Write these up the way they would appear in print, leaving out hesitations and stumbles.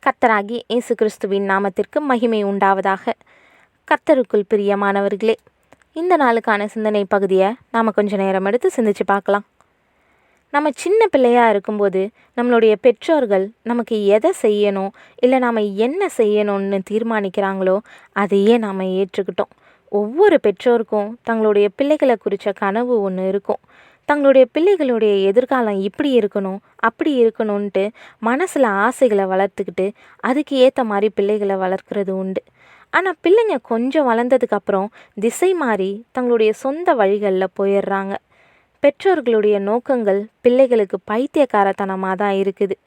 கர்த்தராகிய இயேசு கிறிஸ்துவின் நாமத்திற்கு மகிமை உண்டாவதாக. கர்த்தருக்குள் பிரியமானவர்களே, இந்த நாளுக்கான சிந்தனை பகுதியை நாம் கொஞ்சம் நேரம் எடுத்து சிந்திச்சு பார்க்கலாம். நம்ம சின்ன பிள்ளையாக இருக்கும்போது நம்மளுடைய பெற்றோர்கள் நமக்கு எதை செய்யணும், இல்லை நாம் என்ன செய்யணும்னு தீர்மானிக்கிறாங்களோ அதையே நாம் ஏற்றுக்கிட்டோம். ஒவ்வொரு பெற்றோருக்கும் தங்களுடைய பிள்ளைகளை குறித்த கனவு ஒன்று இருக்கும். தங்களுடைய பிள்ளைகளுடைய எதிர்காலம் இப்படி இருக்கணும், அப்படி இருக்கணும்ன்ட்டு மனசில் ஆசைகளை வளர்த்துக்கிட்டு அதுக்கு ஏற்ற மாதிரி பிள்ளைகளை வளர்க்குறது உண்டு. ஆனால் பிள்ளைங்க கொஞ்சம் வளர்ந்ததுக்கப்புறம் திசை மாறி தங்களுடைய சொந்த வழிகளில் போயிடுறாங்க. பெற்றோர்களுடைய நோக்கங்கள் பிள்ளைகளுக்கு பைத்தியக்காரத்தனமாக தான் இருக்குது.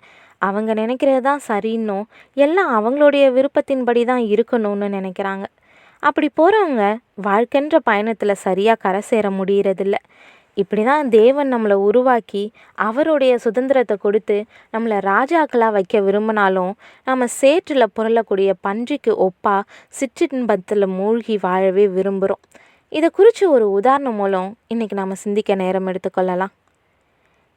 அவங்க நினைக்கிறது தான் சரின்னும், எல்லாம் அவங்களுடைய விருப்பத்தின்படி தான் இருக்கணும்னு நினைக்கிறாங்க. அப்படி போகிறவங்க வாழ்க்கைன்ற பயணத்தில் சரியாக கரை சேர முடியறதில்ல. இப்படி தான் தேவன் நம்மளை உருவாக்கி அவருடைய சுதந்திரத்தை கொடுத்து நம்மளை ராஜாக்களாக வைக்க விரும்பினாலும் நம்ம சேற்றில் புரளக்கூடிய பன்றிக்கு ஒப்பாக சிற்றின்பத்தில் மூழ்கி வாழவே விரும்புகிறோம். இதை குறித்து ஒரு உதாரணம் மூலம் இன்றைக்கி நாம் சிந்திக்க நேரம் எடுத்துக்கொள்ளலாம்.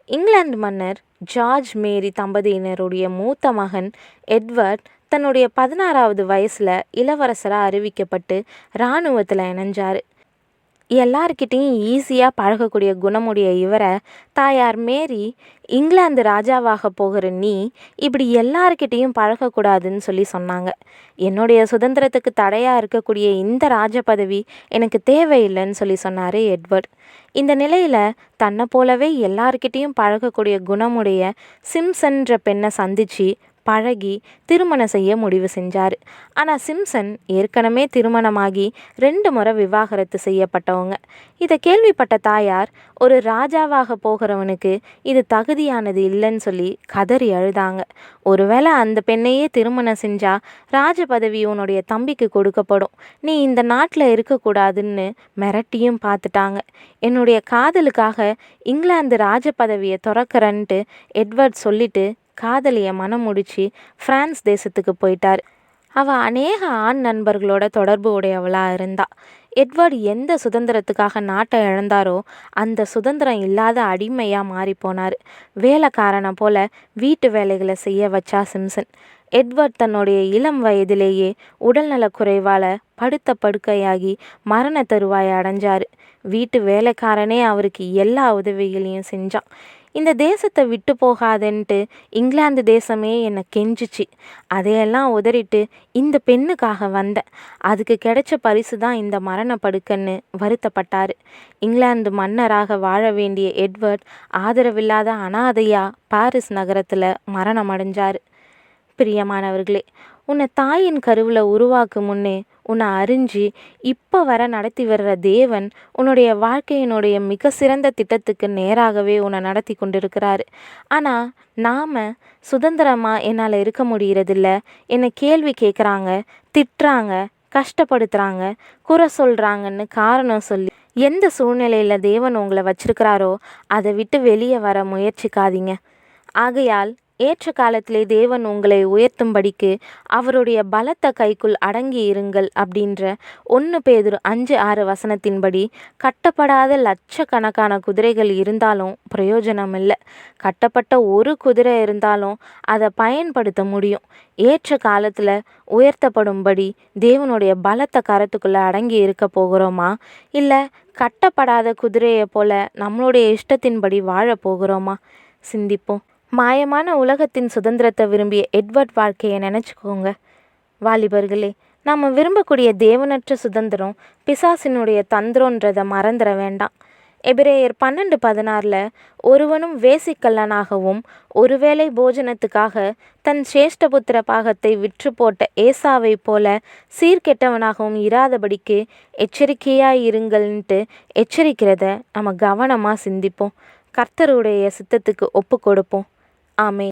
இங்கிலாந்து மன்னர் ஜார்ஜ் மேரி தம்பதியினருடைய மூத்த மகன் எட்வர்ட் தன்னுடைய 16வது வயசில் இளவரசராக அறிவிக்கப்பட்டு இராணுவத்தில் இணைஞ்சார். எல்லார்கிட்டையும் ஈஸியாக பழகக்கூடிய குணமுடைய இவரை தாயார் மேரி, இங்கிலாந்து ராஜாவாக போகிற நீ இப்படி எல்லார்கிட்டையும் பழகக்கூடாதுன்னு சொல்லி சொன்னாங்க. என்னுடைய சுதந்திரத்துக்கு தடையாக இருக்கக்கூடிய இந்த ராஜ பதவி எனக்கு தேவையில்லைன்னு சொல்லி சொன்னார் எட்வர்ட். இந்த நிலையில் தன்னை போலவே எல்லார்கிட்டையும் பழகக்கூடிய குணமுடைய சிம்சன்ற பெண்ணை சந்தித்து பழகி திருமணம் செய்ய முடிவு செஞ்சார். ஆனால் சிம்சன் ஏற்கனவே திருமணமாகி 2 முறை விவாகரத்து செய்யப்பட்டவங்க. இதை கேள்விப்பட்ட தாயார், ஒரு ராஜாவாக போகிறவனுக்கு இது தகுதியானது இல்லைன்னு சொல்லி கதறி அழுதாங்க. ஒருவேளை அந்த பெண்ணையே திருமணம் செஞ்சா ராஜ பதவி உன்னுடைய தம்பிக்கு கொடுக்கப்படும், நீ இந்த நாட்டில் இருக்கக்கூடாதுன்னு மிரட்டியும் பார்த்துட்டாங்க. என்னுடைய காதலுக்காக இங்கிலாந்து ராஜ பதவியை துறக்கிறன்ட்டு எட்வர்ட் சொல்லிட்டு காதலியை மனம் முடிச்சு பிரான்ஸ் தேசத்துக்கு போயிட்டார். அவள் அநேக ஆண் நண்பர்களோட தொடர்பு உடையவளாக இருந்தா. எட்வர்ட் எந்த சுதந்திரத்துக்காக நாட்டை இழந்தாரோ அந்த சுதந்திரம் இல்லாத அடிமையாக மாறி போனார். வேலைக்காரனை போல வீட்டு வேலைகளை செய்ய வச்சா சிம்சன். எட்வர்ட் தன்னுடைய இளம் வயதிலேயே உடல்நலக்குறைவால் படுத்த படுக்கையாகி மரண தருவாயை அடைஞ்சார். வீட்டு வேலைக்காரனே அவருக்கு எல்லா உதவிகளையும் செஞ்சான். இந்த தேசத்தை விட்டு போகாதன்ட்டு இங்கிலாந்து தேசமே என்னை கெஞ்சிச்சு. அதையெல்லாம் உதறிட்டு இந்த பெண்ணுக்காக வந்தேன், அதுக்கு கிடைச்ச பரிசு தான் இந்த மரண படுக்கன்னு வருத்தப்பட்டார். இங்கிலாந்து மன்னராக வாழ வேண்டிய எட்வர்ட் ஆதரவில்லாத அனாதையாக பாரிஸ் நகரத்தில் மரணம் அடைஞ்சார். பிரியமானவர்களே, உன்னை தாயின் கருவில் உருவாக்கும் முன்னே உன்னை அறிஞ்சு இப்போ வர நடத்தி வர்ற தேவன் உன்னுடைய வாழ்க்கையினுடைய மிக சிறந்த திட்டத்துக்கு நேராகவே உன்னை நடத்தி கொண்டிருக்கிறாரு. ஆனால் நாம் சுதந்திரமாக என்னால் இருக்க முடியறதில்ல, என்னை கேள்வி கேட்குறாங்க, திட்டுறாங்க, கஷ்டப்படுத்துகிறாங்க, குறை சொல்கிறாங்கன்னு காரணம் சொல்லி எந்த சூழ்நிலையில் தேவன் உங்களை வச்சிருக்கிறாரோ அதை விட்டு வெளியே வர முயற்சிக்காதீங்க. ஆகையால் ஏற்ற காலத்திலே தேவன் உங்களை உயர்த்தும்படிக்கு அவருடைய பலத்த கைக்குள் அடங்கி இருங்கள் அப்படின்ற 1 பேதுரு 5:6 வசனத்தின்படி கட்டப்படாத லட்சக்கணக்கான குதிரைகள் இருந்தாலும் பிரயோஜனம் இல்லை. கட்டப்பட்ட ஒரு குதிரை இருந்தாலும் அதை பயன்படுத்த முடியும். ஏற்ற காலத்தில் உயர்த்தப்படும்படி தேவனுடைய பலத்த கரத்துக்குள்ளே அடங்கி இருக்க போகிறோமா, இல்லை கட்டப்படாத குதிரையை போல நம்மளுடைய இஷ்டத்தின்படி வாழ போகிறோமா? சிந்திப்போம். மாயமான உலகத்தின் சுதந்திரத்தை விரும்பிய எட்வர்ட் வாழ்க்கையை நினச்சிக்கோங்க. வாலிபர்களே, நாம் விரும்பக்கூடிய தேவனற்ற சுதந்திரம் பிசாசினுடைய தந்திரன்றதை மறந்துட வேண்டாம். எபிரேயர் 12:16 ஒருவனும் வேசிக்கல்லனாகவும் ஒருவேளை போஜனத்துக்காக தன் சேஷ்டபுத்திர பாகத்தை விற்று போட்ட ஏசாவை போல சீர்கெட்டவனாகவும் இராதபடிக்கு எச்சரிக்கையாயிருங்கள்ன்ட்டு எச்சரிக்கிறத நம்ம கவனமாக சிந்திப்போம். கர்த்தருடைய சித்தத்துக்கு ஒப்பு கொடுப்போம். ஆமென்.